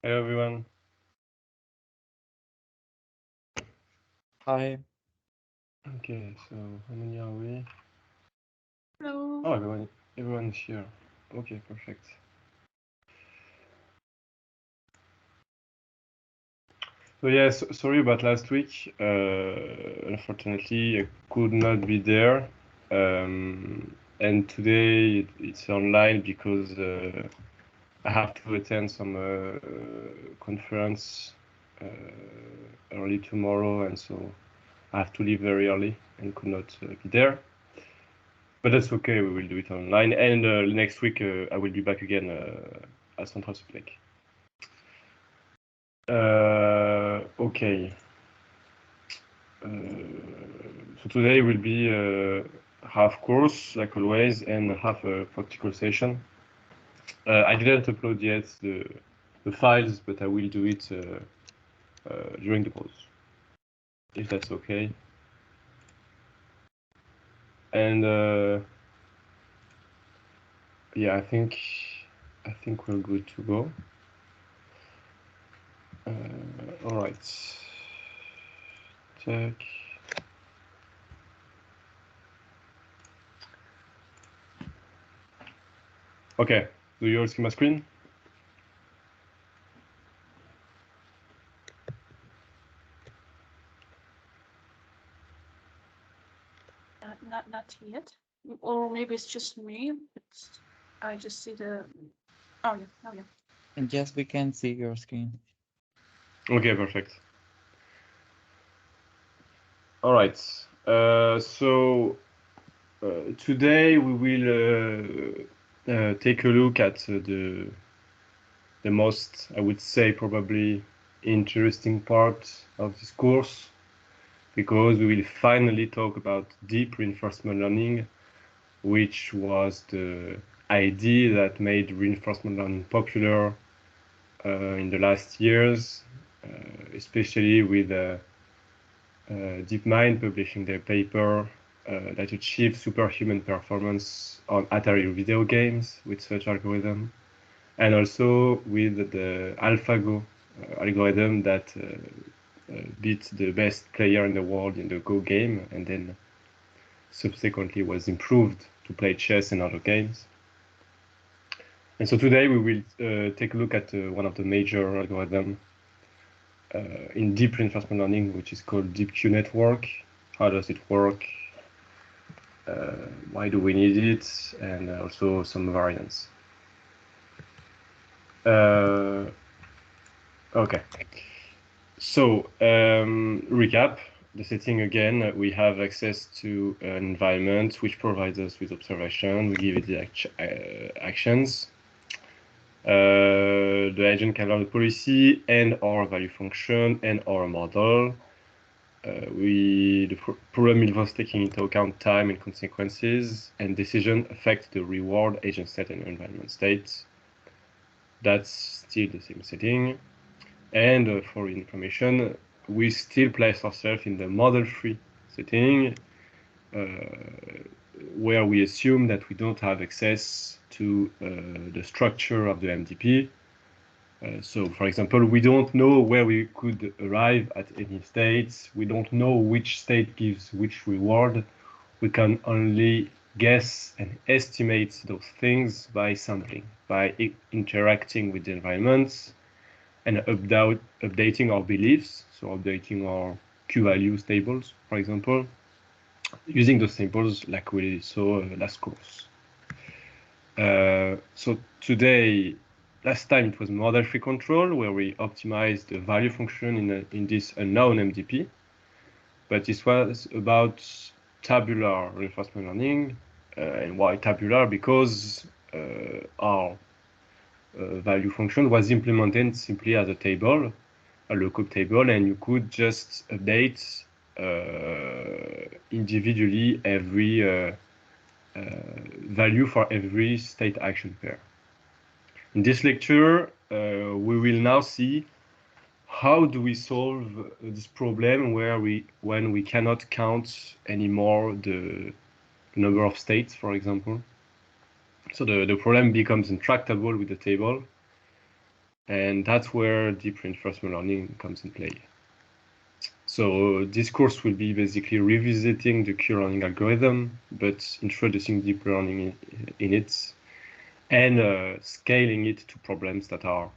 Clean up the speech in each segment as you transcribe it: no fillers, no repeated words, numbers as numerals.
Hello, everyone. Hi. Okay, so how many are we? Hello. Oh, everyone is here. Okay, perfect. So yes, sorry about last week. Unfortunately, I could not be there. And today it's online because I have to attend some conference early tomorrow, and so I have to leave very early and could not be there. But that's okay, we will do it online. And next week I will be back again at Central Supplec. Okay. So today will be half course, like always, and half a practical session. I didn't upload yet the files, but I will do it during the pause, if that's okay. And yeah, I think we're good to go. All right. Check. Okay. Do you all see my screen? Not yet. Or maybe it's just me. I just see the. Oh yeah. Oh yeah. And yes, we can see your screen. Okay, perfect. All right. So today we will take a look at the most, I would say, probably interesting part of this course, because we will finally talk about deep reinforcement learning, which was the idea that made reinforcement learning popular in the last years, especially with DeepMind publishing their paper that achieved superhuman performance on Atari video games with such algorithm, and also with the AlphaGo algorithm that beat the best player in the world in the Go game, and then subsequently was improved to play chess and other games. And so today we will take a look at one of the major algorithms in deep reinforcement learning, which is called DeepQ network. How does it work? Why do we need it? And also some variants. Okay. So recap the setting again. We have access to an environment which provides us with observation. We give it the actions. The agent can learn the policy and our value function and our model. The problem involves taking into account time and consequences, and decision affect the reward, agent state, and environment state. That's still the same setting. And for information, we still place ourselves in the model-free setting, where we assume that we don't have access to the structure of the MDP. So, for example, we don't know where we could arrive at any state. We don't know which state gives which reward. We can only guess and estimate those things by sampling, by interacting with the environments and updating our beliefs, so updating our Q values tables, for example, using those tables like we saw last course. So today, last time it was model-free control, where we optimized the value function in this unknown MDP, but this was about tabular reinforcement learning. And why tabular? Because our value function was implemented simply as a table, a lookup table, and you could just update individually every value for every state action pair. In this lecture, we will now see how do we solve this problem when we cannot count anymore the number of states, for example. So the problem becomes intractable with the table. And that's where deep reinforcement learning comes in play. So this course will be basically revisiting the Q-learning algorithm, but introducing deep learning in it, and scaling it to problems that are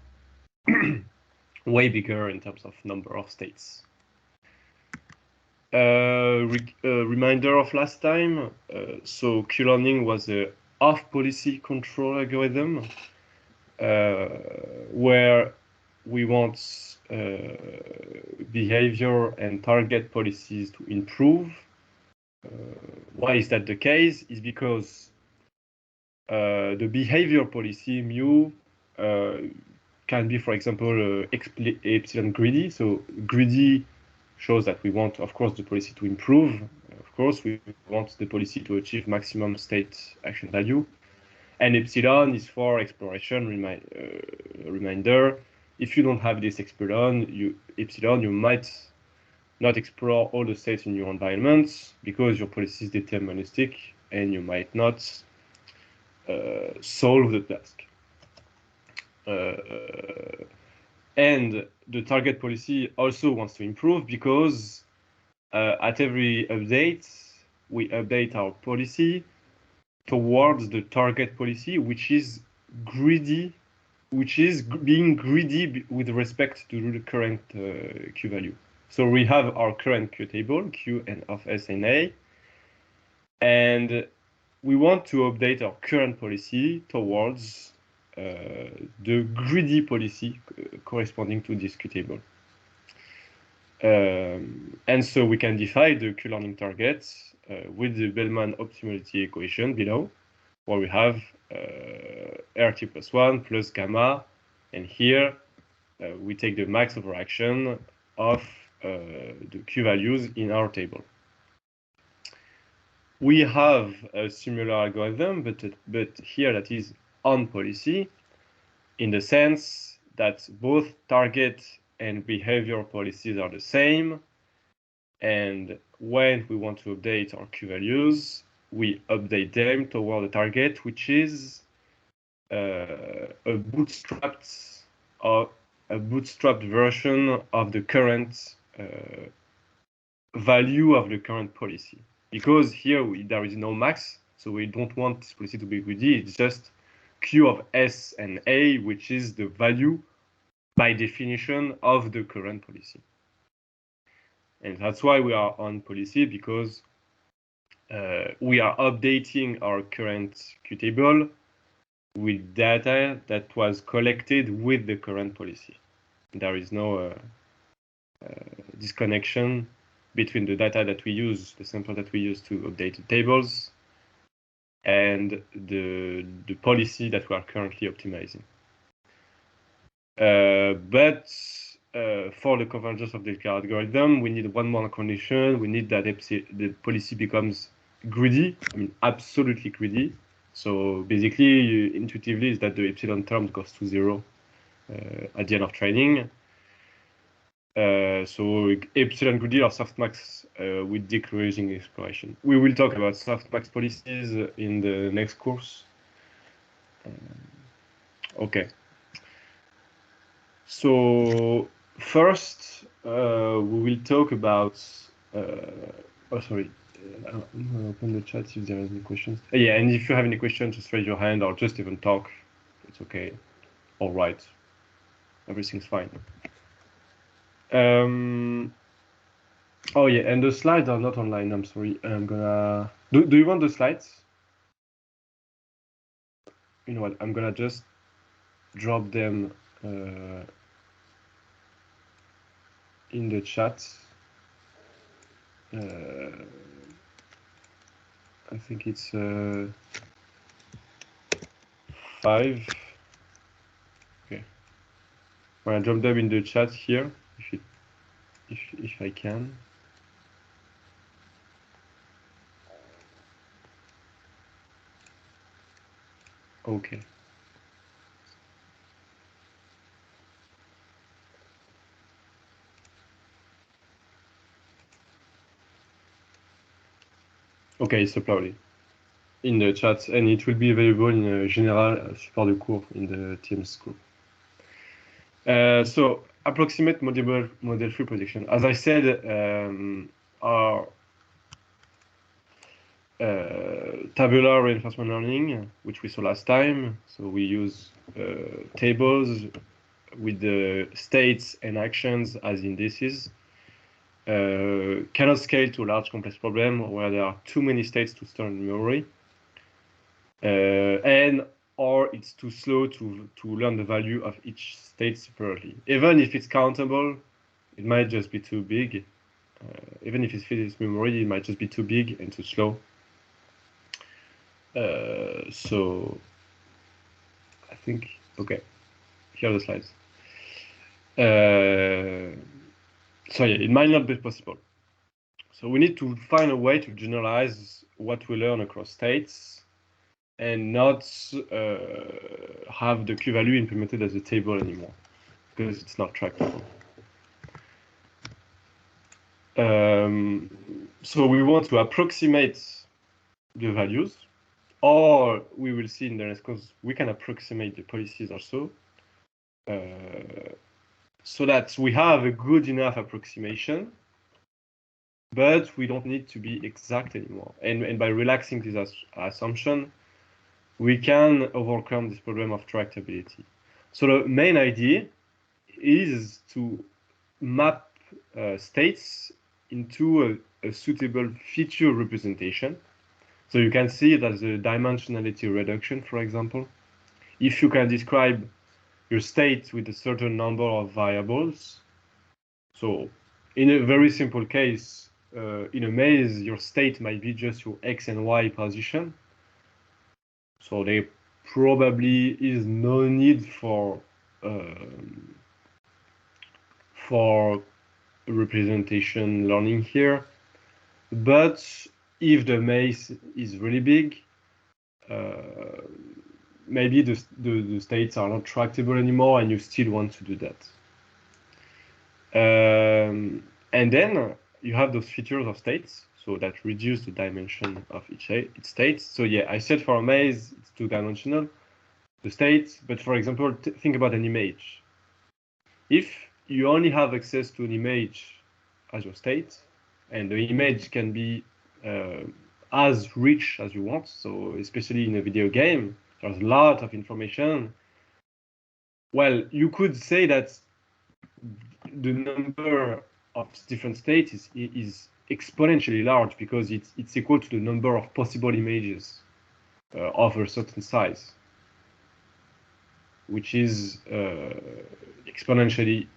way bigger in terms of number of states. Reminder of last time. So Q-learning was a off-policy control algorithm where we want behavior and target policies to improve. Why is that the case? Is because the behavior policy mu can be, for example, epsilon greedy. So greedy shows that we want, of course, the policy to improve. Of course, we want the policy to achieve maximum state action value. And epsilon is for exploration reminder. If you don't have this epsilon, you might not explore all the states in your environment because your policy is deterministic and you might not solve the task. And the target policy also wants to improve because at every update, we update our policy towards the target policy, which is greedy, which is being greedy with respect to the current Q value. So we have our current Q table, Q and of S and A, and we want to update our current policy towards the greedy policy corresponding to this Q table. And so we can define the Q-learning targets with the Bellman optimality equation below, where we have RT plus 1 plus gamma, and here we take the max overaction of the Q values in our table. We have a similar algorithm, but here that is on policy, in the sense that both target and behavior policies are the same, and when we want to update our Q values, we update them toward the target, which is a bootstrapped version of the current value of the current policy. Because here there is no max, so we don't want this policy to be greedy. It's just Q of S and A, which is the value by definition of the current policy. And that's why we are on policy, because we are updating our current Q table with data that was collected with the current policy. There is no disconnection between the data that we use, the sample that we use to update the tables, and the policy that we are currently optimizing. But for the convergence of the algorithm, we need one more condition. We need that the policy becomes greedy, absolutely greedy. So basically, intuitively, is that the epsilon term goes to 0 at the end of training. So epsilon greedy or softmax with decreasing exploration. We will talk about softmax policies in the next course. Okay. So first, we will talk about. Oh, sorry. I'm gonna open the chat if there are any questions. Yeah, and if you have any questions, just raise your hand or just even talk. It's okay. All right. Everything's fine. Oh yeah, and the slides are not online. I'm sorry. I'm gonna. Do you want the slides? You know what? I'm gonna just drop them in the chat. I think it's 5. Okay. I'm gonna drop them in the chat here if I can. Okay. Okay, it's uploaded in the chat, and it will be available in general support de cours in the Teams group. So approximate model free prediction. As I said, our tabular reinforcement learning, which we saw last time. So we use tables with the states and actions as indices. Cannot scale to a large complex problem where there are too many states to store in memory. And or it's too slow to learn the value of each state separately. Even if it's countable, it might just be too big. Even if it fits memory, it might just be too big and too slow. So I think, okay, here are the slides. So yeah, it might not be possible. So we need to find a way to generalize what we learn across states and not have the Q value implemented as a table anymore, because it's not tractable. So we want to approximate the values, or we will see in the next course, we can approximate the policies also, so that we have a good enough approximation, but we don't need to be exact anymore. And by relaxing this assumption, we can overcome this problem of tractability. So the main idea is to map states into a suitable feature representation. So you can see that the dimensionality reduction, for example, if you can describe your state with a certain number of variables. So in a very simple case, in a maze, your state might be just your X and Y position. So there probably is no need for representation learning here. But if the maze is really big, maybe the states are not tractable anymore and you still want to do that. And then you have those features of states, so that reduce the dimension of each state. So yeah, I said for a maze, it's two-dimensional, the states, but for example, think about an image. If you only have access to an image as your state, and the image can be as rich as you want, so especially in a video game, there's a lot of information. Well, you could say that the number of different states is exponentially large because it's equal to the number of possible images of a certain size, which is exponentially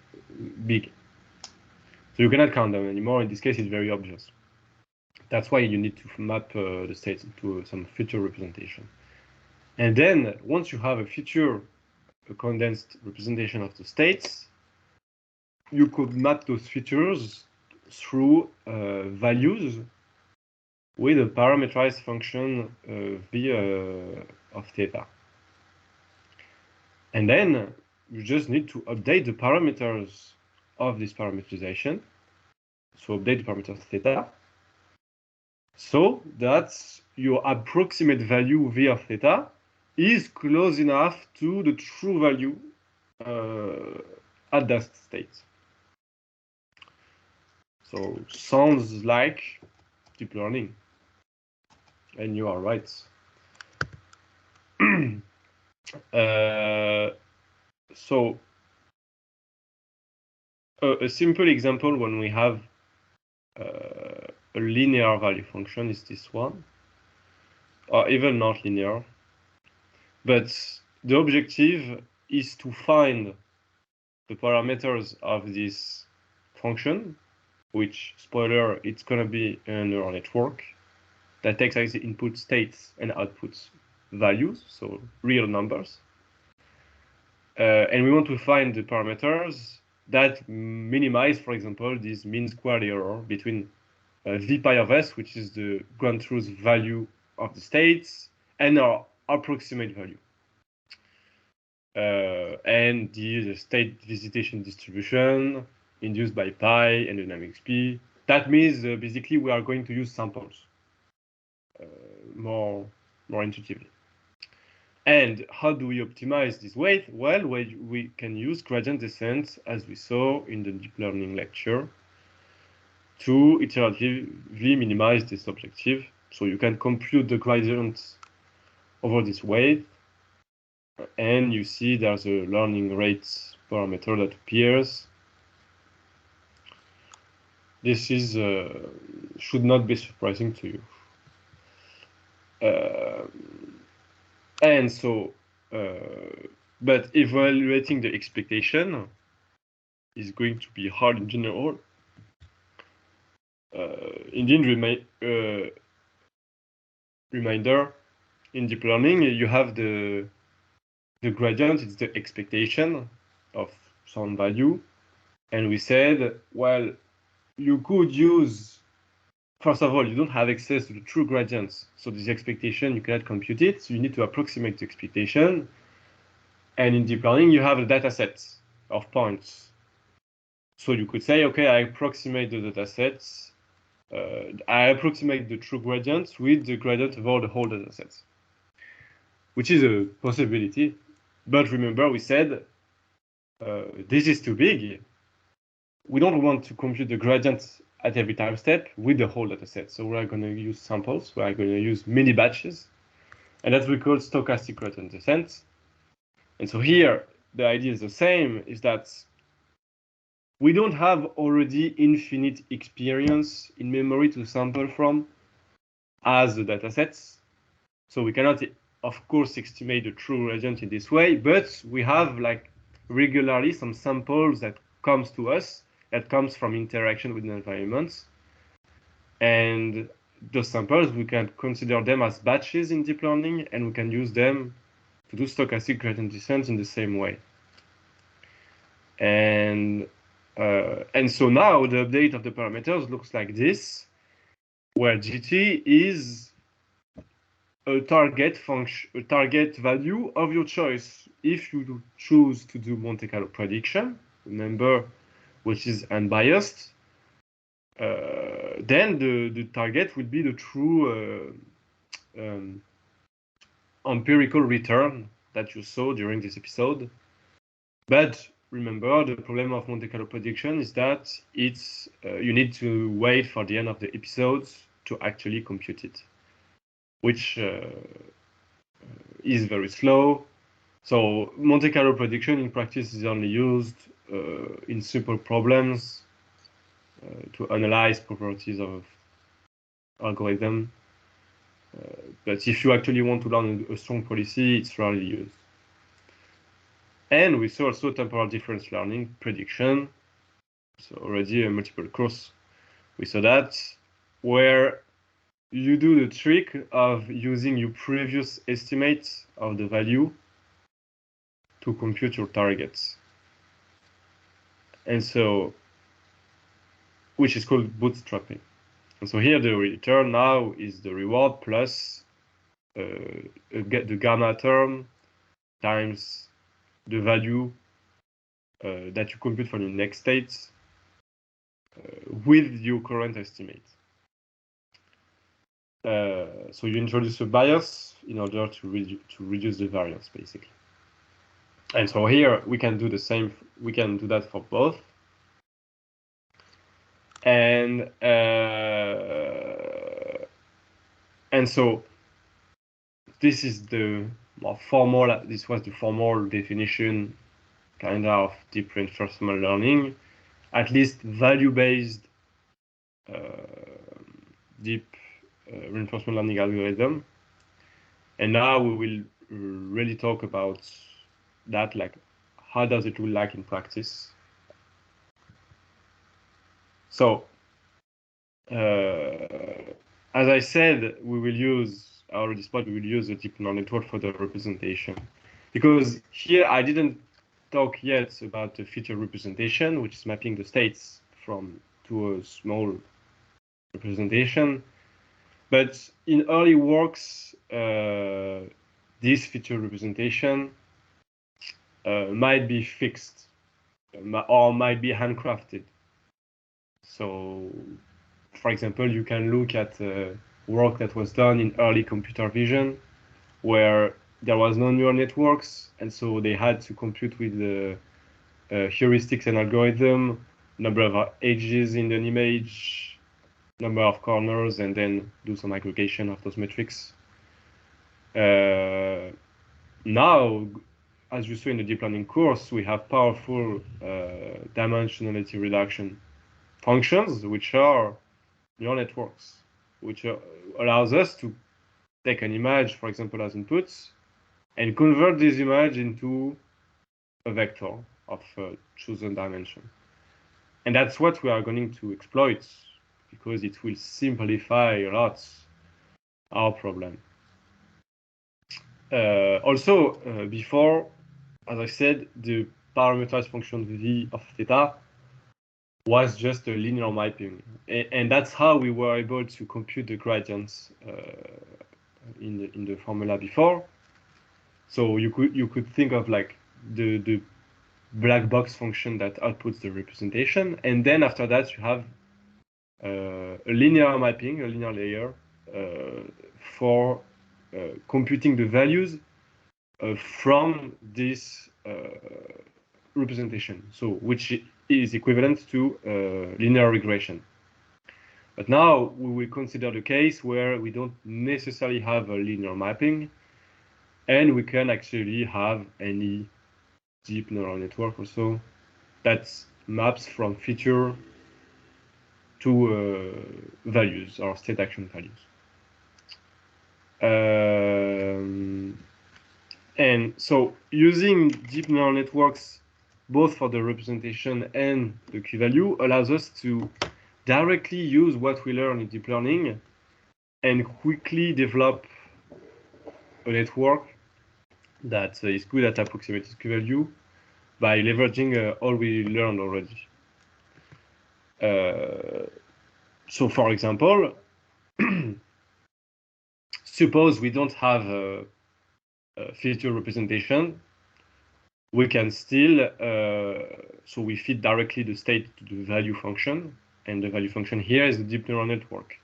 big. So you cannot count them anymore. In this case, it's very obvious. That's why you need to map the states into some feature representation. And then once you have a condensed representation of the states, you could map those features through values with a parameterized function v of theta. And then you just need to update the parameters of this parameterization. So update the parameters theta, so that your approximate value v of theta is close enough to the true value at that state. So sounds like deep learning, and you are right. So a simple example when we have a linear value function is this one, or even not linear. But the objective is to find the parameters of this function, which, spoiler, it's going to be a neural network that takes as the input states and outputs values, so real numbers. And we want to find the parameters that minimize, for example, this mean squared error between v pi of s, which is the ground truth value of the states, and our approximate value. And the state visitation distribution induced by pi and dynamic XP. That means basically we are going to use samples more intuitively. And how do we optimize this weight? Well, we can use gradient descent, as we saw in the deep learning lecture, to iteratively minimize this objective. So you can compute the gradient over this weight, and you see there's a learning rate parameter that appears. This is should not be surprising to you. And so, but evaluating the expectation is going to be hard in general. Indeed, reminder, in deep learning, you have the gradient, it's the expectation of some value. And we said, well, you could use, first of all, you don't have access to the true gradients. So this expectation, you cannot compute it. So you need to approximate the expectation. And in deep learning, you have a data set of points. So you could say, okay, I approximate the data sets. I approximate the true gradients with the gradient of all the whole data sets, which is a possibility. But remember, we said this is too big. We don't want to compute the gradient at every time step with the whole data set. So we're going to use samples. We're going to use mini batches. And that's what we call stochastic gradient descent. And so here, the idea is the same, is that we don't have already infinite experience in memory to sample from as the data sets. So we cannot, of course, estimate the true gradient in this way, but we have like regularly some samples that comes to us that comes from interaction with the environments. And those samples, we can consider them as batches in deep learning, and we can use them to do stochastic gradient descent in the same way. And so now the update of the parameters looks like this, where GT is a target function, a target value of your choice. If you choose to do Monte Carlo prediction, remember, which is unbiased, then the target will be the true empirical return that you saw during this episode. But remember, the problem of Monte Carlo prediction is that it's you need to wait for the end of the episodes to actually compute it, which is very slow. So Monte Carlo prediction in practice is only used in simple problems to analyze properties of algorithm. But if you actually want to learn a strong policy, it's rarely used. And we saw also temporal difference learning prediction. So already a multiple course, we saw that, where you do the trick of using your previous estimate of the value to compute your targets. And so, which is called bootstrapping. And so here the return now is the reward plus the gamma term times the value that you compute for your next state with your current estimate. So you introduce a bias in order to reduce the variance, basically. And so here we can do the same. We can do that for both. And so this is the more formal. This was the formal definition, kind of deep reinforcement learning, at least value-based deep reinforcement learning algorithm. And now we will really talk about that, like how does it look like in practice. So as I said, we will use, I already spot, we will use a deep neural network for the representation. Because here I didn't talk yet about the feature representation, which is mapping the states to a small representation. But in early works, this feature representation might be fixed or might be handcrafted. So, for example, you can look at work that was done in early computer vision, where there was no neural networks, and so they had to compute with the heuristics and algorithm, number of edges in an image, number of corners, and then do some aggregation of those metrics. Now, as you saw in the deep learning course, we have powerful dimensionality reduction functions, which are neural networks, which allows us to take an image, for example, as inputs, and convert this image into a vector of chosen dimension. And that's what we are going to exploit, because it will simplify a lot our problem. Also, before, as I said, the parameterized function v of theta was just a linear mapping, and that's how we were able to compute the gradients in the formula before. So you could think of like the black box function that outputs the representation, and then after that you have a linear mapping, a linear layer for computing the values from this representation, so which is equivalent to linear regression. But now we will consider the case where we don't necessarily have a linear mapping, and we can actually have any deep neural network also that maps from feature to values or state action values. And so using deep neural networks both for the representation and the Q-value allows us to directly use what we learn in deep learning and quickly develop a network that is good at approximating Q-value by leveraging all we learned already. So for example, suppose we don't have a feature representation, we can still, so we feed directly the state to the value function, and the value function here is the deep neural network.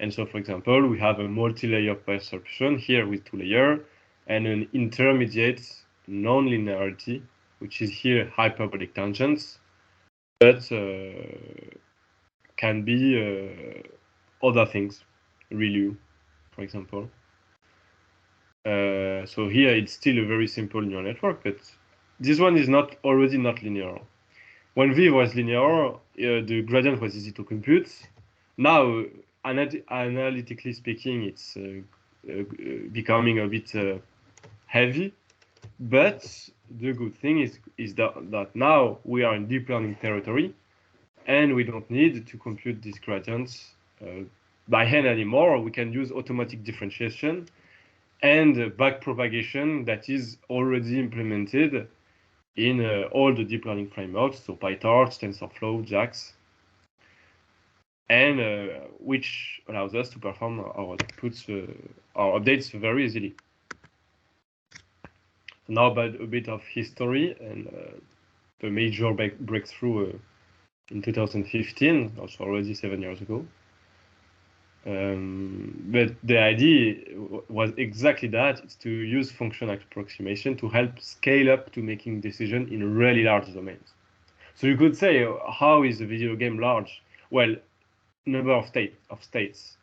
And so, for example, we have a multi-layer perception here with 2 layers, and an intermediate non-linearity, which is here hyperbolic tangents, but can be other things, ReLU, for example. So here it's still a very simple neural network, but this one is already not linear. When V was linear, the gradient was easy to compute. Now, analytically speaking, it's becoming a bit heavy. But the good thing is that now we are in deep learning territory, and we don't need to compute these gradients by hand anymore. We can use automatic differentiation and backpropagation that is already implemented in all the deep learning frameworks, so PyTorch, TensorFlow, JAX, and which allows us to perform our outputs, our updates very easily. Now about a bit of history and the major breakthrough in 2015, also already 7 years ago. But the idea was exactly that: it's to use functional approximation to help scale up to making decisions in really large domains. So you could say, how is a video game large? Well, number of states.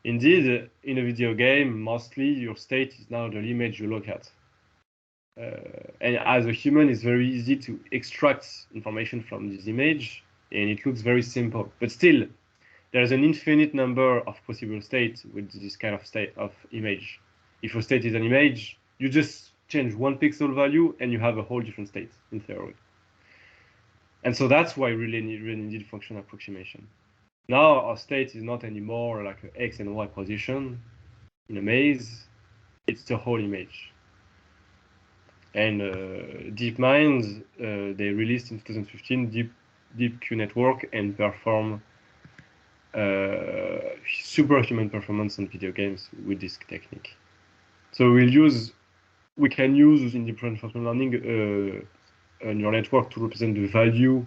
Indeed, in a video game, mostly your state is now the image you look at. And as a human, it's very easy to extract information from this image, and it looks very simple. But still, there's an infinite number of possible states with this kind of state of image. If your state is an image, you just change one pixel value and you have a whole different state in theory. And so that's why we really need functional approximation. Now our state is not anymore like an X and Y position in a maze, it's the whole image. And DeepMind, they released in 2015 DeepQ network and perform superhuman performance on video games with this technique. So we can use in deep reinforcement learning a neural network to represent the value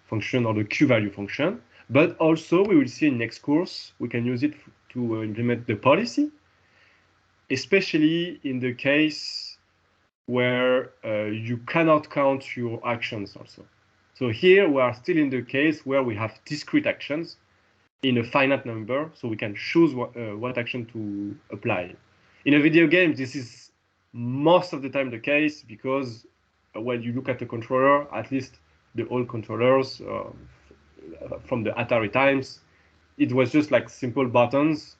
function or the Q-value function, but also we will see in next course we can use it to implement the policy. especially in the case where you cannot count your actions also. So here we are still in the case where we have discrete actions in a finite number, so we can choose what action to apply. In a video game, this is most of the time the case because when you look at the controller, at least the old controllers from the Atari times, it was just like simple buttons.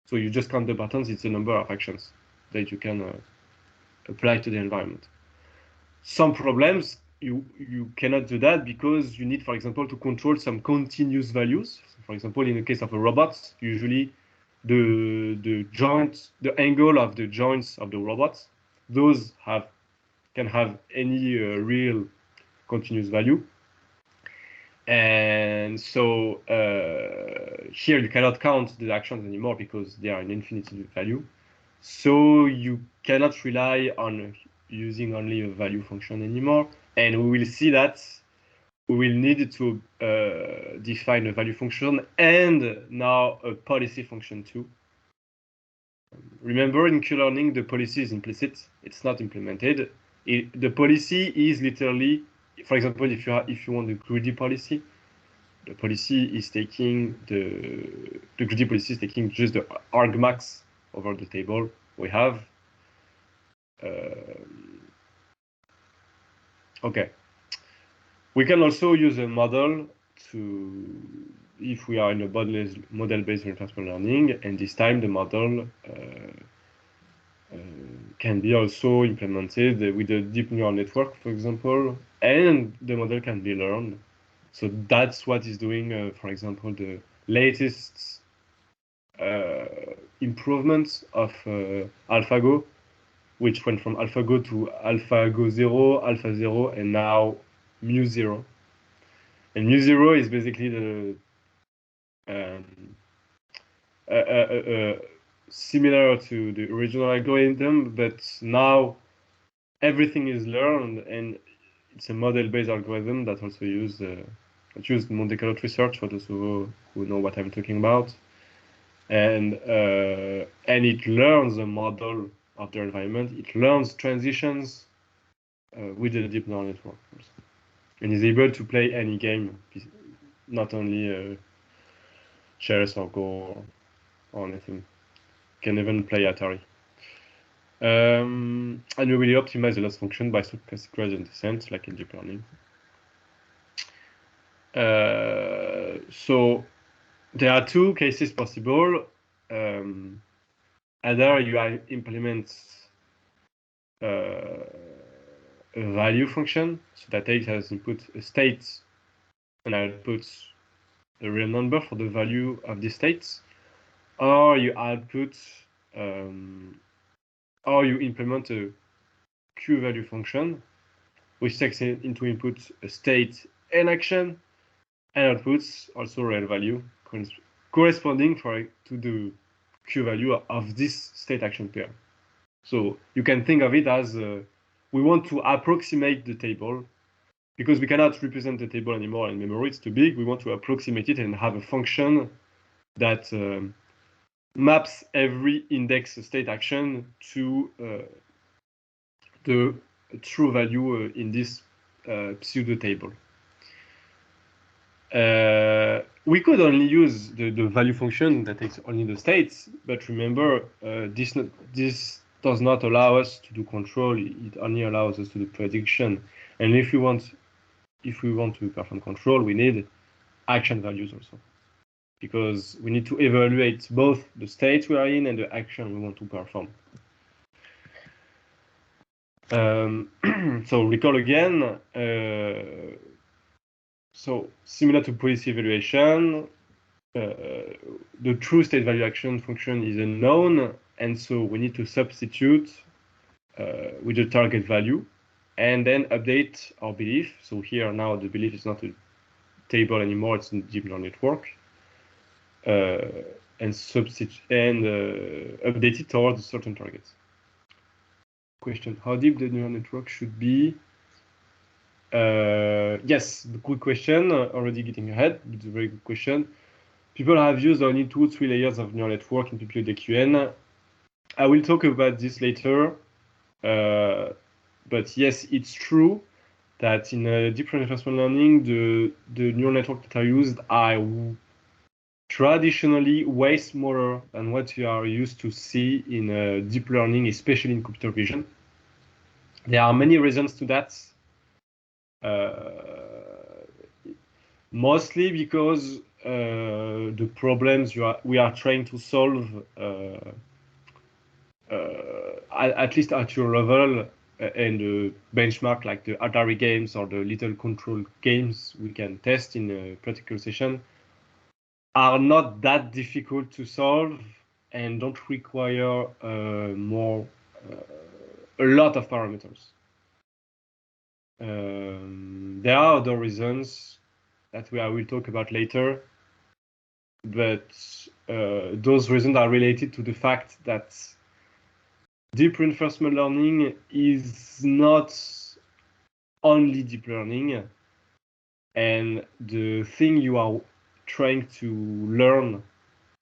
So you just count the buttons, it's a number of actions that you can apply to the environment. Some problems, you cannot do that because you need, for example, to control some continuous values. So for example, in the case of a robot, usually the angle of the joints of the robots, those can have any real continuous value. And so here you cannot count the actions anymore because they are an infinite value. So you cannot rely on using only a value function anymore. And we will see that we will need to define a value function and now a policy function too. Remember, in Q-learning, the policy is implicit. It's not implemented. The policy is literally, for example, if you want the greedy policy, the policy is taking the greedy policy is taking just the argmax over the table we have. Okay. We can also use a model if we are in a model-based reinforcement learning, and this time the model can be also implemented with a deep neural network, for example, and the model can be learned. So that's what is doing, for example, the latest improvements of AlphaGo, which went from AlphaGo to AlphaGo 0, Alpha 0, and now Mu 0. And Mu 0 is basically the similar to the original algorithm, but now everything is learned, and it's a model-based algorithm that also used Monte Carlo research for those who know what I'm talking about, and it learns a model of the environment. It learns transitions with the deep neural network, and is able to play any game, not only chess or Go or anything. Can even play Atari. And we will optimize the loss function by stochastic gradient descent, like in deep learning. So there are two cases possible. Either you implement a value function, so that takes as input a state and outputs a real number for the value of the states, or you output or you implement a Q-value function, which takes into input a state and action, and outputs also real value corresponding to the Q-value of this state-action pair. So you can think of it as we want to approximate the table because we cannot represent the table anymore in memory, it's too big. We want to approximate it and have a function that maps every index state action to the true value in this pseudo table. We could only use the value function that takes only the states, but remember, this does not allow us to do control. It only allows us to do prediction. And if we want to perform control, we need action values also, because we need to evaluate both the state we are in and the action we want to perform. So recall again. So similar to policy evaluation, the true state value action function is unknown, and so we need to substitute with the target value and then update our belief. So here now the belief is not a table anymore, it's a deep neural network, and update it towards a certain target. Question: how deep the neural network should be? Yes, good question. Already getting ahead. It's a very good question. People have used only 2-3 layers of neural network in PPO-DQN. I will talk about this later, but yes, it's true that in deep reinforcement learning, the neural networks that are used are traditionally way smaller than what you are used to see in deep learning, especially in computer vision. There are many reasons to that. Mostly because the problems we are trying to solve, at least at your level, and the benchmark like the Atari games or the little control games we can test in a practical session, are not that difficult to solve and don't require a lot of parameters. There are other reasons that I will talk about later, but those reasons are related to the fact that deep reinforcement learning is not only deep learning, and the thing you are trying to learn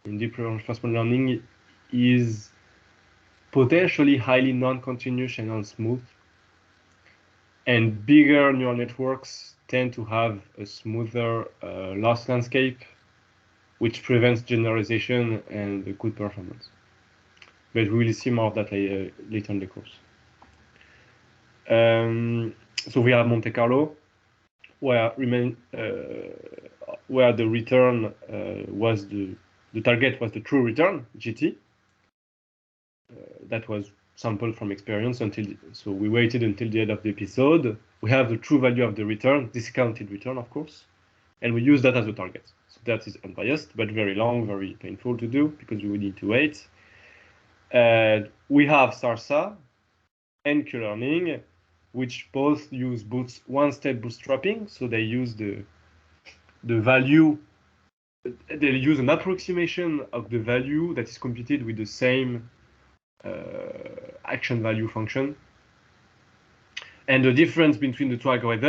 in deep reinforcement learning is potentially highly non-continuous and unsmooth. And bigger neural networks tend to have a smoother loss landscape, which prevents generalization and good performance. But we will see more of that later in the course. So we have Monte Carlo, where the return was the target was the true return, GT. That was sampled from experience so we waited until the end of the episode. We have the true value of the return, discounted return, of course, and we use that as a target. So that is unbiased, but very long, very painful to do because we need to wait. We have SARSA and Q-learning, which both use one-step bootstrapping. So they use the value, they use an approximation of the value that is computed with the same action value function. And the difference between the two algorithms